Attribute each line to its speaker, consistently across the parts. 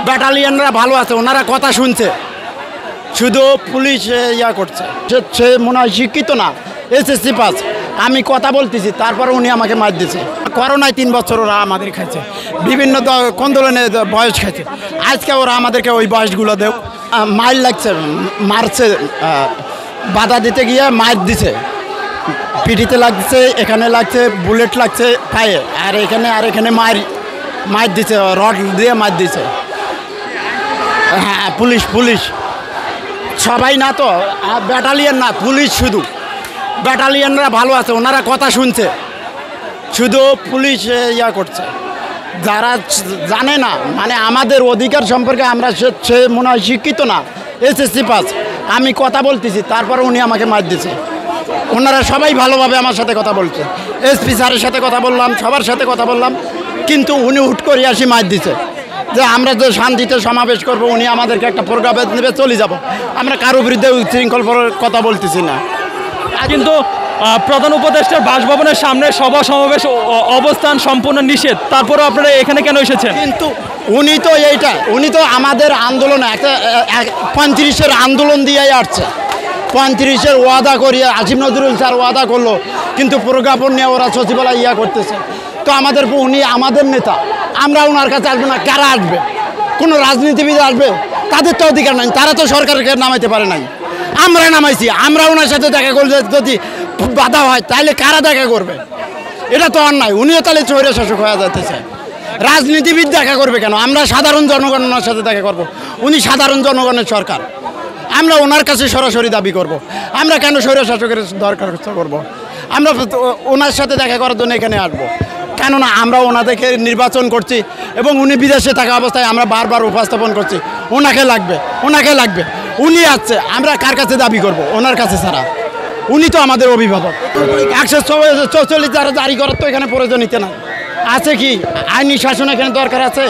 Speaker 1: ব্যাটালিয়ানরা ভালো আছে, ওনারা কথা শুনছে, শুধু পুলিশ ইয়া করছে। সে মনে হয় শিক্ষিত না, SSC পাস। আমি কথা বলতেছি, তারপরে উনি আমাকে মার দিয়েছে। করোনায় 3 বছর ওরা আমাদের খাইছে, বিভিন্ন আন্দোলনে বয়স খাইছে। আজকে ওরা আমাদেরকে ওই বয়সগুলো দেও, মাইল লাগছে, মারছে, বাধা দিতে গিয়ে মার দিছে, পিঠিতে লাগছে, এখানে লাগছে, বুলেট লাগছে পায়ে, আর এখানে মার দিছে, রড দিয়ে মার দিছে। হ্যাঁ, পুলিশ সবাই না তো, ব্যাটালিয়ান না, পুলিশ শুধু। ব্যাটালিয়ানরা ভালো আছে, ওনারা কথা শুনছে, শুধু পুলিশ ইয়া করছে। যারা জানে না, মানে আমাদের অধিকার সম্পর্কে আমরা, সে মনে হয় শিক্ষিত না, SSC পাস। আমি কথা বলতেছি, তারপরে উনি আমাকে মার দিয়েছে। ওনারা সবাই ভালোভাবে আমার সাথে কথা বলছে, SP স্যারের সাথে কথা বললাম, সবার সাথে কথা বললাম, কিন্তু উনি হুট করে আসি মার দিছে যে আমরা যে শান্তিতে সমাবেশ করব, উনি আমাদেরকে একটা প্রোগ্রামে নেবে চলে যাব। আমরা কারো বিরুদ্ধে উচ্ছৃঙ্খল কথা বলতেছি না।
Speaker 2: কিন্তু প্রধান উপদেষ্টার বাসভবনের সামনে সভা সমাবেশ অবস্থান সম্পূর্ণ নিষেধ, তারপরেও আপনারা এখানে কেন এসেছেন?
Speaker 1: কিন্তু উনি তো আমাদের আন্দোলনে একটা 35-এর আন্দোলন দিয়ে আসছে, 35-এর ওয়াদা করিয়ে আসিফ নজরুল স্যার ওয়াদা করলো, কিন্তু প্রজ্ঞাপন নিয়ে ওরা সচিবালয় ইয়া করতেছে। তো উনি আমাদের নেতা, আমরা ওনার কাছে আসবো না। কারা আসবে? কোনো রাজনীতিবিদ আসবে? তাদের তো অধিকার নাই, তারা তো সরকারকে নামাইতে পারে নাই, আমরা নামাইছি। আমরা ওনার সাথে দেখা করলে যদি বাধা হয়, তাহলে কারা দেখা করবে? এটা তো অন্যায়। উনিও তাহলে স্বৈরশাসক হয়ে যাইতেছে। রাজনীতিবিদ দেখা করবে কেন? আমরা সাধারণ জনগণের সাথে দেখা করব। উনি সাধারণ জনগণের সরকার, আমরা ওনার কাছে সরাসরি দাবি করব। আমরা কেন স্বৈরশাসকের দরখাস্ত করব? আমরা ওনার সাথে দেখা করার জন্য এখানে আসবো। কেননা আমরা ওনাদেরকে নির্বাচন করছি, এবং উনি বিদেশে থাকা অবস্থায় আমরা বারবার উপস্থাপন করছি ওনাকে লাগবে। উনি আসছে, আমরা কার কাছে দাবি করব? ওনার কাছে ছাড়া। উনি তো আমাদের অভিভাবক। 144 যারা জারি করার তো এখানে প্রয়োজনীয়তা না আছে। কি আইনি শাসন এখানে দরকার আছে?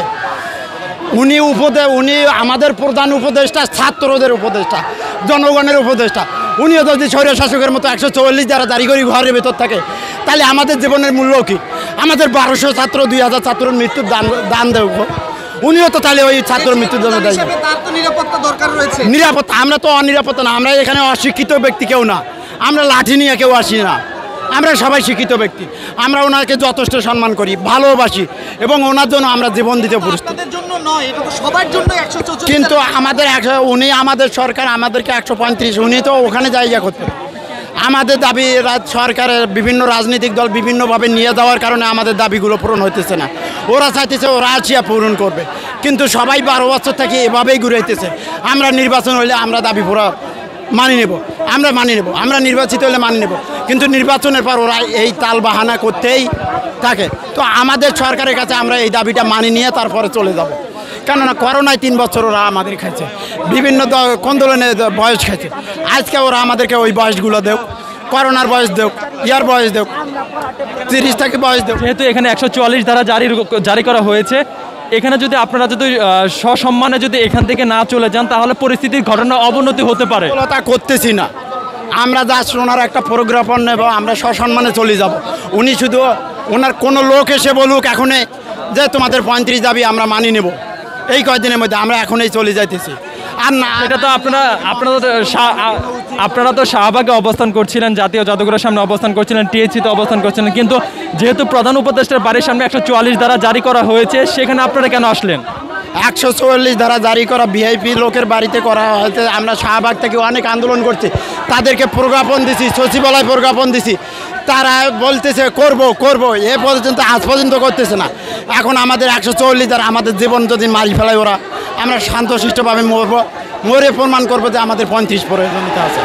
Speaker 1: উনি আমাদের প্রধান উপদেষ্টা, ছাত্রদের উপদেষ্টা, জনগণের উপদেষ্টা। উনিও যদি স্বৈরশাসকের মতো 144 যারা জারি করি ঘরের ভেতর থাকে, তাহলে আমাদের জীবনের মূল্য কি? আমাদের 1200 ছাত্র, 2000 ছাত্রের মৃত্যুর দান দেব। উনিও তো তাহলে ওই ছাত্রের মৃত্যুর জন্য দায়ী। নিরাপত্তা, আমরা তো অনিরাপত্তা না। আমরা এখানে অশিক্ষিত ব্যক্তি কেউ না, আমরা লাঠি নিয়ে কেউ আসি না, আমরা সবাই শিক্ষিত ব্যক্তি। আমরা ওনাকে যথেষ্ট সম্মান করি, ভালোবাসি, এবং ওনার জন্য আমরা জীবন দিতে প্রস্তুত। কিন্তু উনি আমাদের সরকার, আমাদেরকে 135, উনি তো ওখানে জায়গা করতে। আমাদের দাবি সরকারের বিভিন্ন রাজনৈতিক দল বিভিন্নভাবে নিয়ে যাওয়ার কারণে আমাদের দাবিগুলো পূরণ হইতেছে না। ওরা চাইতেছে ওরা আসিয়া পূরণ করবে, কিন্তু সবাই 12 বছর থেকে এভাবেই ঘুরাইতেছে। আমরা নির্বাচন হইলে আমরা দাবি পুরো মানি নেব, আমরা নির্বাচিত হলে মানি নেব, কিন্তু নির্বাচনের পর ওরা এই তাল বাহানা করতেই থাকে। তো আমাদের সরকারের কাছে আমরা এই দাবিটা মানি নিয়ে তারপরে চলে যাব। কেননা করোনায় 3 বছর ওরা আমাদের খাইছে, বিভিন্ন আন্দোলনে বয়স খাইছে। আজকে ওরা আমাদেরকে ওই বয়সগুলো দেও, করোনার বয়স দেও, ইয়ার বয়স দেও, 30 থেকে বয়স দেও।
Speaker 2: যেহেতু এখানে 144 ধারা জারি করা হয়েছে, এখানে যদি আপনারা যদি সসম্মানে যদি এখান থেকে না চলে যান, তাহলে পরিস্থিতির ঘটনা অবনতি হতে পারে।
Speaker 1: তা করতেছি না আমরা, জাস্ট ওনার একটা প্রজ্ঞাপন নেব, আমরা সসম্মানে চলে যাব। উনি শুধু ওনার কোনো লোক এসে বলুক এখনই যে তোমাদের 35 দাবি আমরা মানি নেব, এই কয়েকদিনের মধ্যে আমরা এখনই চলে যাইতেছি। আর না,
Speaker 2: এটা তো আপনারা তো শাহবাগে অবস্থান করছিলেন, জাতীয় জাদুঘরের সামনে অবস্থান করছিলেন, THC-তে অবস্থান করছিলেন, কিন্তু যেহেতু প্রধান উপদেষ্টার বাড়ির সামনে 144 ধারা জারি করা হয়েছে, সেখানে আপনারা কেন আসলেন?
Speaker 1: 144 ধারা জারি করা VIP লোকের বাড়িতে করা হয়েছে। আমরা শাহবাগ থেকে অনেক আন্দোলন করছি, তাদেরকে প্রজ্ঞাপন দিছি, সচিবালয় প্রজ্ঞাপন দিছি, তারা বলতেছে করব, আজ পর্যন্ত করতেছে না। এখন আমাদের 144 ধারা, আমাদের জীবন যদি মারি ফেলায় ওরা, আমরা শান্তশিষ্টভাবে মরে প্রমাণ করবো যে আমাদের 35 প্রয়োজনীয়তা আছে।